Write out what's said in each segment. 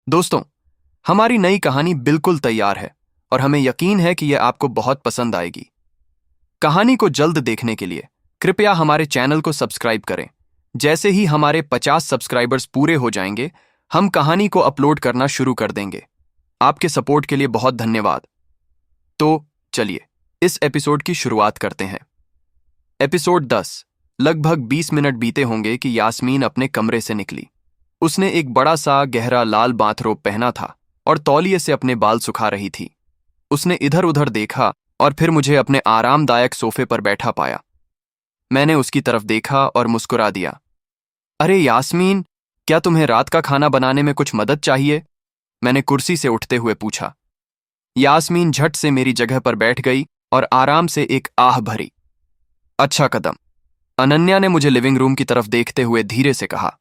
दोस्तों, हमारी नई कहानी बिल्कुल तैयार है और हमें यकीन है कि यह आपको बहुत पसंद आएगी। कहानी को जल्द देखने के लिए कृपया हमारे चैनल को सब्सक्राइब करें। जैसे ही हमारे 50 सब्सक्राइबर्स पूरे हो जाएंगे, हम कहानी को अपलोड करना शुरू कर देंगे। आपके सपोर्ट के लिए बहुत धन्यवाद। तो चलिए इस एपिसोड की शुरुआत करते हैं। एपिसोड 10। लगभग 20 मिनट बीते होंगे कि यास्मीन अपने कमरे से निकली। उसने एक बड़ा सा गहरा लाल बाथरोब पहना था और तौलिए से अपने बाल सुखा रही थी। उसने इधर उधर देखा और फिर मुझे अपने आरामदायक सोफे पर बैठा पाया। मैंने उसकी तरफ देखा और मुस्कुरा दिया। अरे यास्मीन, क्या तुम्हें रात का खाना बनाने में कुछ मदद चाहिए? मैंने कुर्सी से उठते हुए पूछा। यास्मीन झट से मेरी जगह पर बैठ गई और आराम से एक आह भरी। अच्छा कदम। अनन्या ने मुझे लिविंग रूम की तरफ देखते हुए धीरे से कहा।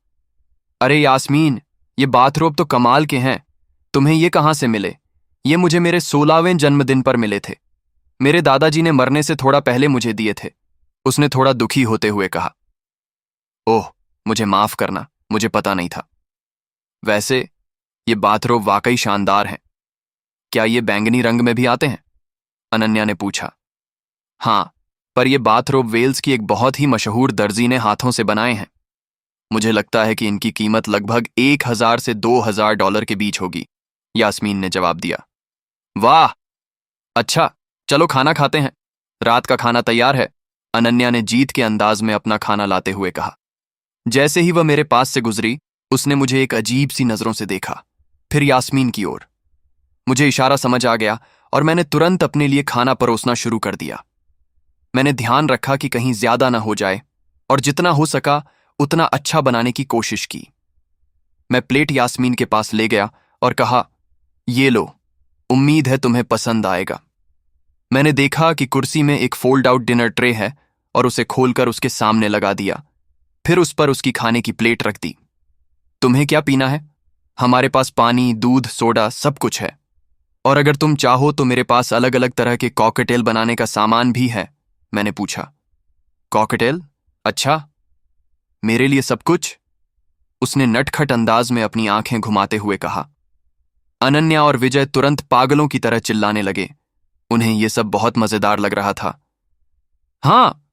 अरे यास्मीन, ये बाथरोब तो कमाल के हैं। तुम्हें ये कहाँ से मिले? ये मुझे मेरे 16वें जन्मदिन पर मिले थे। मेरे दादाजी ने मरने से थोड़ा पहले मुझे दिए थे, उसने थोड़ा दुखी होते हुए कहा। ओह, मुझे माफ करना, मुझे पता नहीं था। वैसे ये बाथरोब वाकई शानदार हैं। क्या ये बैंगनी रंग में भी आते हैं? अनन्या ने पूछा। हाँ, पर ये बाथरोब वेल्स की एक बहुत ही मशहूर दर्जी ने हाथों से बनाए हैं। मुझे लगता है कि इनकी कीमत लगभग 1000 से $2000 के बीच होगी, यास्मीन ने जवाब दिया। वाह, अच्छा, चलो खाना खाते हैं। रात का खाना तैयार है, अनन्या ने जीत के अंदाज में अपना खाना लाते हुए कहा। जैसे ही वह मेरे पास से गुजरी, उसने मुझे एक अजीब सी नजरों से देखा, फिर यास्मीन की ओर। मुझे इशारा समझ आ गया और मैंने तुरंत अपने लिए खाना परोसना शुरू कर दिया। मैंने ध्यान रखा कि कहीं ज्यादा ना हो जाए और जितना हो सका उतना अच्छा बनाने की कोशिश की। मैं प्लेट यास्मीन के पास ले गया और कहा, ये लो, उम्मीद है तुम्हें पसंद आएगा। मैंने देखा कि कुर्सी में एक फोल्ड आउट डिनर ट्रे है और उसे खोलकर उसके सामने लगा दिया, फिर उस पर उसकी खाने की प्लेट रख दी। तुम्हें क्या पीना है? हमारे पास पानी, दूध, सोडा सब कुछ है। और अगर तुम चाहो तो मेरे पास अलग अलग तरह के कॉकटेल बनाने का सामान भी है, मैंने पूछा। कॉकटेल? अच्छा, मेरे लिए सब कुछ? उसने नटखट अंदाज में अपनी आंखें घुमाते हुए कहा। अनन्या और विजय तुरंत पागलों की तरह चिल्लाने लगे। उन्हें यह सब बहुत मजेदार लग रहा था। हाँ,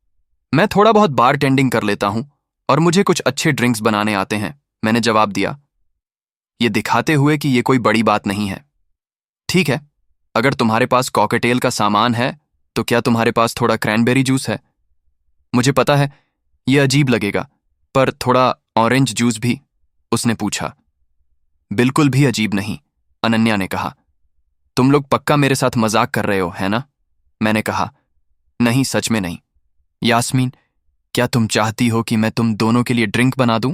मैं थोड़ा बहुत बार टेंडिंग कर लेता हूं और मुझे कुछ अच्छे ड्रिंक्स बनाने आते हैं, मैंने जवाब दिया, ये दिखाते हुए कि यह कोई बड़ी बात नहीं है। ठीक है, अगर तुम्हारे पास कॉकटेल का सामान है तो क्या तुम्हारे पास थोड़ा क्रैनबेरी जूस है? मुझे पता है यह अजीब लगेगा, पर थोड़ा ऑरेंज जूस भी, उसने पूछा। बिल्कुल भी अजीब नहीं, अनन्या ने कहा। तुम लोग पक्का मेरे साथ मजाक कर रहे हो, है ना? मैंने कहा। नहीं, सच में नहीं। यास्मीन, क्या तुम चाहती हो कि मैं तुम दोनों के लिए ड्रिंक बना दूं?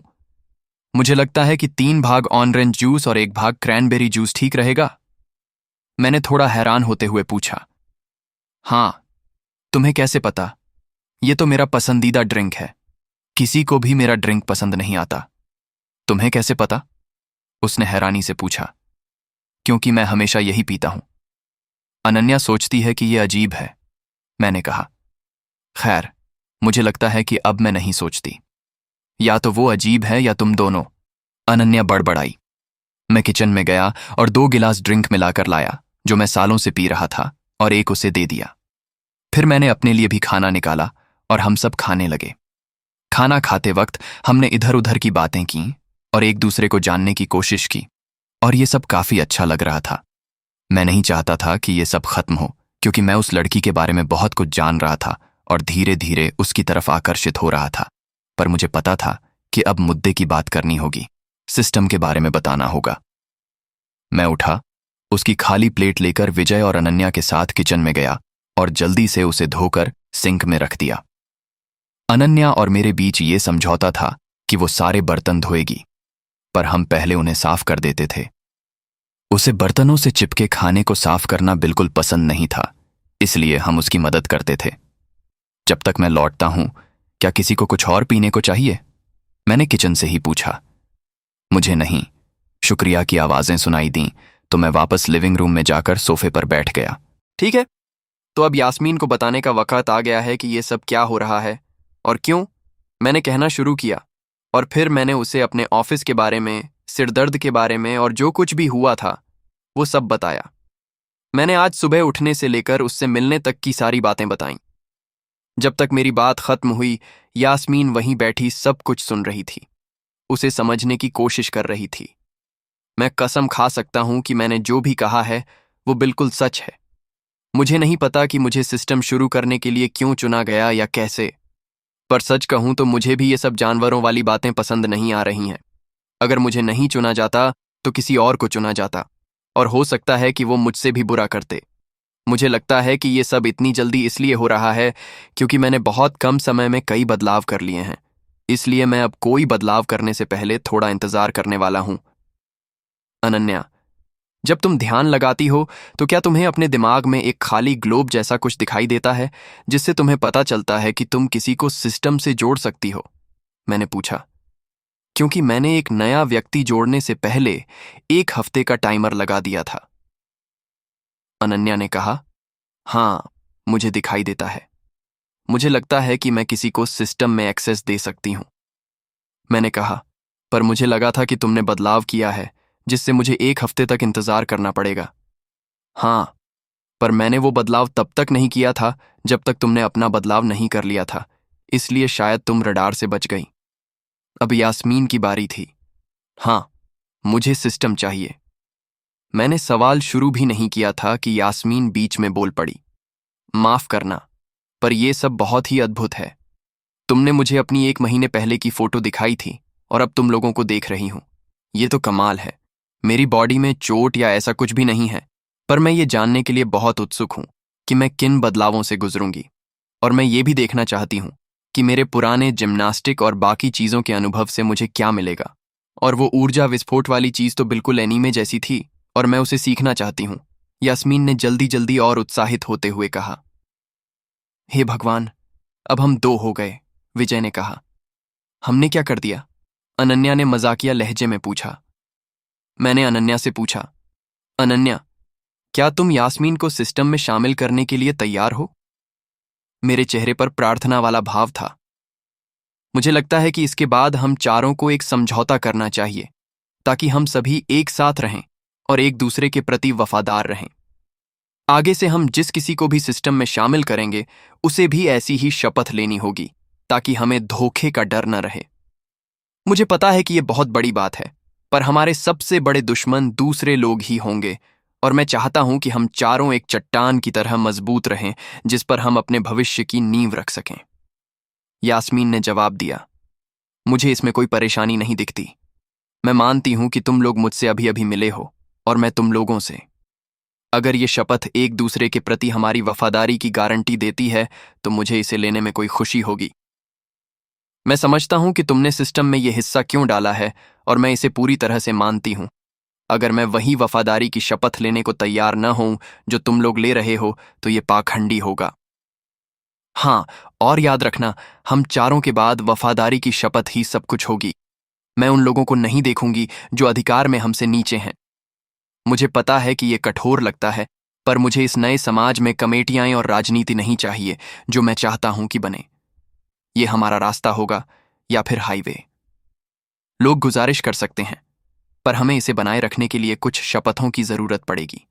मुझे लगता है कि 3 भाग ऑरेंज जूस और 1 भाग क्रैनबेरी जूस ठीक रहेगा, मैंने थोड़ा हैरान होते हुए पूछा। हाँ, तुम्हें कैसे पता? यह तो मेरा पसंदीदा ड्रिंक है। किसी को भी मेरा ड्रिंक पसंद नहीं आता। तुम्हें कैसे पता? उसने हैरानी से पूछा। क्योंकि मैं हमेशा यही पीता हूं। अनन्या सोचती है कि यह अजीब है, मैंने कहा। खैर, मुझे लगता है कि अब मैं नहीं सोचती। या तो वो अजीब है या तुम दोनों, अनन्या बड़बड़ाई। मैं किचन में गया और 2 गिलास ड्रिंक मिलाकर लाया जो मैं सालों से पी रहा था और एक उसे दे दिया। फिर मैंने अपने लिए भी खाना निकाला और हम सब खाने लगे। खाना खाते वक्त हमने इधर उधर की बातें की और एक दूसरे को जानने की कोशिश की और ये सब काफी अच्छा लग रहा था। मैं नहीं चाहता था कि ये सब खत्म हो, क्योंकि मैं उस लड़की के बारे में बहुत कुछ जान रहा था और धीरे धीरे उसकी तरफ आकर्षित हो रहा था। पर मुझे पता था कि अब मुद्दे की बात करनी होगी, सिस्टम के बारे में बताना होगा। मैं उठा, उसकी खाली प्लेट लेकर विजय और अनन्या के साथ किचन में गया और जल्दी से उसे धोकर सिंक में रख दिया। अनन्या और मेरे बीच ये समझौता था कि वो सारे बर्तन धोएगी, पर हम पहले उन्हें साफ कर देते थे। उसे बर्तनों से चिपके खाने को साफ करना बिल्कुल पसंद नहीं था, इसलिए हम उसकी मदद करते थे। जब तक मैं लौटता हूं, क्या किसी को कुछ और पीने को चाहिए? मैंने किचन से ही पूछा। मुझे नहीं, शुक्रिया की आवाजें सुनाई दी, तो मैं वापस लिविंग रूम में जाकर सोफे पर बैठ गया। ठीक है, तो अब यास्मीन को बताने का वक्त आ गया है कि ये सब क्या हो रहा है और क्यों, मैंने कहना शुरू किया। और फिर मैंने उसे अपने ऑफिस के बारे में सिरदर्द के बारे में और जो कुछ भी हुआ था वो सब बताया। मैंने आज सुबह उठने से लेकर उससे मिलने तक की सारी बातें बताईं। जब तक मेरी बात खत्म हुई, यास्मीन वहीं बैठी सब कुछ सुन रही थी, उसे समझने की कोशिश कर रही थी। मैं कसम खा सकता हूं कि मैंने जो भी कहा है वो बिल्कुल सच है। मुझे नहीं पता कि मुझे सिस्टम शुरू करने के लिए क्यों चुना गया या कैसे, पर सच कहूं तो मुझे भी ये सब जानवरों वाली बातें पसंद नहीं आ रही हैं। अगर मुझे नहीं चुना जाता तो किसी और को चुना जाता, और हो सकता है कि वो मुझसे भी बुरा करते। मुझे लगता है कि ये सब इतनी जल्दी इसलिए हो रहा है क्योंकि मैंने बहुत कम समय में कई बदलाव कर लिए हैं। इसलिए मैं अब कोई बदलाव करने से पहले थोड़ा इंतजार करने वाला हूं। अनन्या, जब तुम ध्यान लगाती हो तो क्या तुम्हें अपने दिमाग में एक खाली ग्लोब जैसा कुछ दिखाई देता है जिससे तुम्हें पता चलता है कि तुम किसी को सिस्टम से जोड़ सकती हो? मैंने पूछा, क्योंकि मैंने एक नया व्यक्ति जोड़ने से पहले 1 हफ्ते का टाइमर लगा दिया था। अनन्या ने कहा, हाँ, मुझे दिखाई देता है। मुझे लगता है कि मैं किसी को सिस्टम में एक्सेस दे सकती हूं। मैंने कहा, पर मुझे लगा था कि तुमने बदलाव किया है जिससे मुझे 1 हफ्ते तक इंतजार करना पड़ेगा। हाँ, पर मैंने वो बदलाव तब तक नहीं किया था जब तक तुमने अपना बदलाव नहीं कर लिया था, इसलिए शायद तुम रडार से बच गई। अब यास्मीन की बारी थी। हाँ, मुझे सिस्टम चाहिए। मैंने सवाल शुरू भी नहीं किया था कि यास्मीन बीच में बोल पड़ी। माफ करना, पर यह सब बहुत ही अद्भुत है। तुमने मुझे अपनी 1 महीने पहले की फोटो दिखाई थी और अब तुम लोगों को देख रही हूं। ये तो कमाल है। मेरी बॉडी में चोट या ऐसा कुछ भी नहीं है, पर मैं ये जानने के लिए बहुत उत्सुक हूं कि मैं किन बदलावों से गुजरूंगी। और मैं ये भी देखना चाहती हूं कि मेरे पुराने जिम्नास्टिक और बाकी चीजों के अनुभव से मुझे क्या मिलेगा। और वो ऊर्जा विस्फोट वाली चीज तो बिल्कुल एनीमे जैसी थी और मैं उसे सीखना चाहती हूं, यास्मीन ने जल्दी जल्दी और उत्साहित होते हुए कहा। हे भगवान, अब हम 2 हो गए, विजय ने कहा। हमने क्या कर दिया? अनन्या ने मजाकिया लहजे में पूछा। मैंने अनन्या से पूछा, अनन्या, क्या तुम यास्मीन को सिस्टम में शामिल करने के लिए तैयार हो? मेरे चेहरे पर प्रार्थना वाला भाव था। मुझे लगता है कि इसके बाद हम चारों को एक समझौता करना चाहिए ताकि हम सभी एक साथ रहें और एक दूसरे के प्रति वफादार रहें। आगे से हम जिस किसी को भी सिस्टम में शामिल करेंगे उसे भी ऐसी ही शपथ लेनी होगी ताकि हमें धोखे का डर न रहे। मुझे पता है कि यह बहुत बड़ी बात है, पर हमारे सबसे बड़े दुश्मन दूसरे लोग ही होंगे और मैं चाहता हूं कि हम चारों एक चट्टान की तरह मजबूत रहें जिस पर हम अपने भविष्य की नींव रख सकें। यास्मीन ने जवाब दिया, मुझे इसमें कोई परेशानी नहीं दिखती। मैं मानती हूं कि तुम लोग मुझसे अभी अभी मिले हो और मैं तुम लोगों से। अगर ये शपथ एक दूसरे के प्रति हमारी वफादारी की गारंटी देती है तो मुझे इसे लेने में कोई खुशी होगी। मैं समझता हूं कि तुमने सिस्टम में यह हिस्सा क्यों डाला है और मैं इसे पूरी तरह से मानती हूं। अगर मैं वही वफादारी की शपथ लेने को तैयार न हूं जो तुम लोग ले रहे हो तो ये पाखंडी होगा। हाँ, और याद रखना, हम चारों के बाद वफादारी की शपथ ही सब कुछ होगी। मैं उन लोगों को नहीं देखूंगी जो अधिकार में हमसे नीचे हैं। मुझे पता है कि यह कठोर लगता है, पर मुझे इस नए समाज में कमेटियां और राजनीति नहीं चाहिए जो मैं चाहता हूं कि बने। ये हमारा रास्ता होगा या फिर हाईवे। लोग गुजारिश कर सकते हैं, पर हमें इसे बनाए रखने के लिए कुछ शपथों की जरूरत पड़ेगी।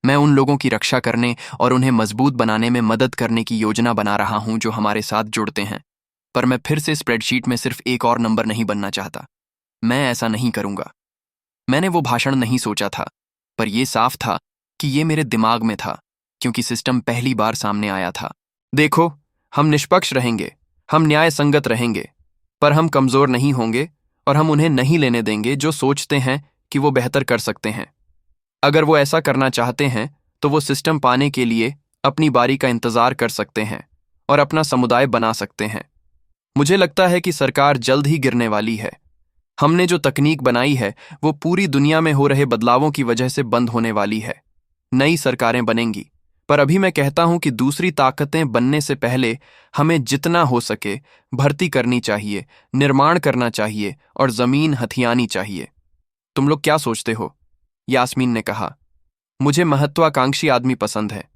मैं उन लोगों की रक्षा करने और उन्हें मजबूत बनाने में मदद करने की योजना बना रहा हूं जो हमारे साथ जुड़ते हैं, पर मैं फिर से स्प्रेडशीट में सिर्फ एक और नंबर नहीं बनना चाहता। मैं ऐसा नहीं करूंगा। मैंने वो भाषण नहीं सोचा था, पर यह साफ था कि ये मेरे दिमाग में था क्योंकि सिस्टम पहली बार सामने आया था। देखो, हम निष्पक्ष रहेंगे, हम न्याय संगत रहेंगे, पर हम कमजोर नहीं होंगे और हम उन्हें नहीं लेने देंगे जो सोचते हैं कि वो बेहतर कर सकते हैं। अगर वो ऐसा करना चाहते हैं तो वो सिस्टम पाने के लिए अपनी बारी का इंतजार कर सकते हैं और अपना समुदाय बना सकते हैं। मुझे लगता है कि सरकार जल्द ही गिरने वाली है। हमने जो तकनीक बनाई है वो पूरी दुनिया में हो रहे बदलावों की वजह से बंद होने वाली है। नई सरकारें बनेंगी, पर अभी मैं कहता हूं कि दूसरी ताकतें बनने से पहले हमें जितना हो सके भर्ती करनी चाहिए, निर्माण करना चाहिए और जमीन हथियानी चाहिए। तुम लोग क्या सोचते हो? यास्मीन ने कहा। मुझे महत्वाकांक्षी आदमी पसंद है।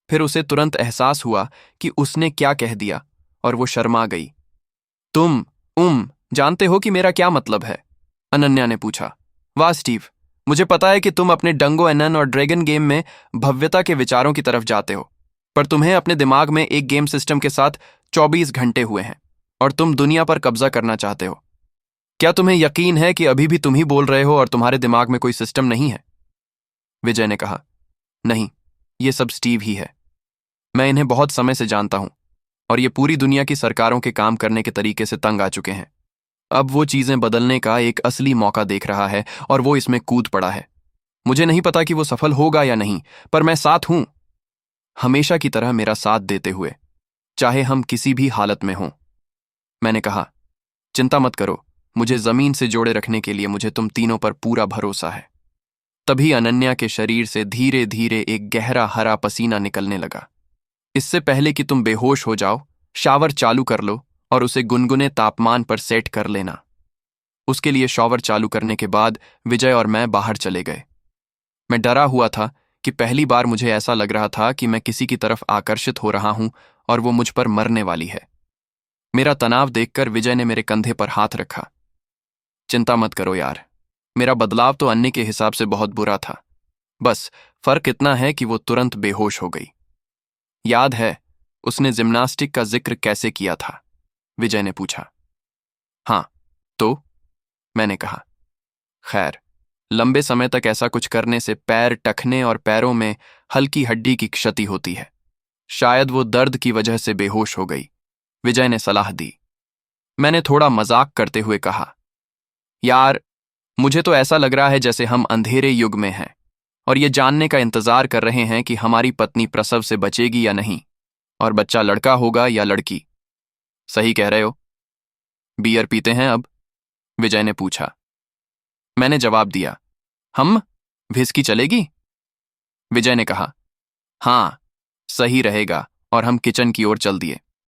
फिर उसे तुरंत एहसास हुआ कि उसने क्या कह दिया और वो शर्मा गई। तुम जानते हो कि मेरा क्या मतलब है? अनन्या ने पूछा। वाह स्टीव, मुझे पता है कि तुम अपने डंगो एनन और ड्रैगन गेम में भव्यता के विचारों की तरफ जाते हो, पर तुम्हें अपने दिमाग में एक गेम सिस्टम के साथ 24 घंटे हुए हैं और तुम दुनिया पर कब्जा करना चाहते हो। क्या तुम्हें यकीन है कि अभी भी तुम ही बोल रहे हो और तुम्हारे दिमाग में कोई सिस्टम नहीं है? विजय ने कहा, नहीं, ये सब स्टीव ही है। मैं इन्हें बहुत समय से जानता हूं और ये पूरी दुनिया की सरकारों के काम करने के तरीके से तंग आ चुके हैं। अब वो चीजें बदलने का एक असली मौका देख रहा है और वो इसमें कूद पड़ा है। मुझे नहीं पता कि वो सफल होगा या नहीं, पर मैं साथ हूं, हमेशा की तरह मेरा साथ देते हुए, चाहे हम किसी भी हालत में हों। मैंने कहा, चिंता मत करो, मुझे जमीन से जोड़े रखने के लिए मुझे तुम तीनों पर पूरा भरोसा है। तभी अनन्या के शरीर से धीरे धीरे एक गहरा हरा पसीना निकलने लगा। इससे पहले कि तुम बेहोश हो जाओ, शावर चालू कर लो और उसे गुनगुने तापमान पर सेट कर लेना। उसके लिए शॉवर चालू करने के बाद विजय और मैं बाहर चले गए। मैं डरा हुआ था कि पहली बार मुझे ऐसा लग रहा था कि मैं किसी की तरफ आकर्षित हो रहा हूं और वो मुझ पर मरने वाली है। मेरा तनाव देखकर विजय ने मेरे कंधे पर हाथ रखा। चिंता मत करो यार, मेरा बदलाव तो अन्य के हिसाब से बहुत बुरा था, बस फर्क इतना है कि वो तुरंत बेहोश हो गई। याद है उसने जिम्नास्टिक का जिक्र कैसे किया था? विजय ने पूछा। हाँ, तो? मैंने कहा। खैर, लंबे समय तक ऐसा कुछ करने से पैर टखने और पैरों में हल्की हड्डी की क्षति होती है। शायद वो दर्द की वजह से बेहोश हो गई, विजय ने सलाह दी। मैंने थोड़ा मजाक करते हुए कहा, यार, मुझे तो ऐसा लग रहा है जैसे हम अंधेरे युग में हैं और ये जानने का इंतजार कर रहे हैं कि हमारी पत्नी प्रसव से बचेगी या नहीं और बच्चा लड़का होगा या लड़की। सही कह रहे हो। बियर पीते हैं अब? विजय ने पूछा। मैंने जवाब दिया, हम? व्हिस्की चलेगी? विजय ने कहा, हाँ, सही रहेगा, और हम किचन की ओर चल दिए।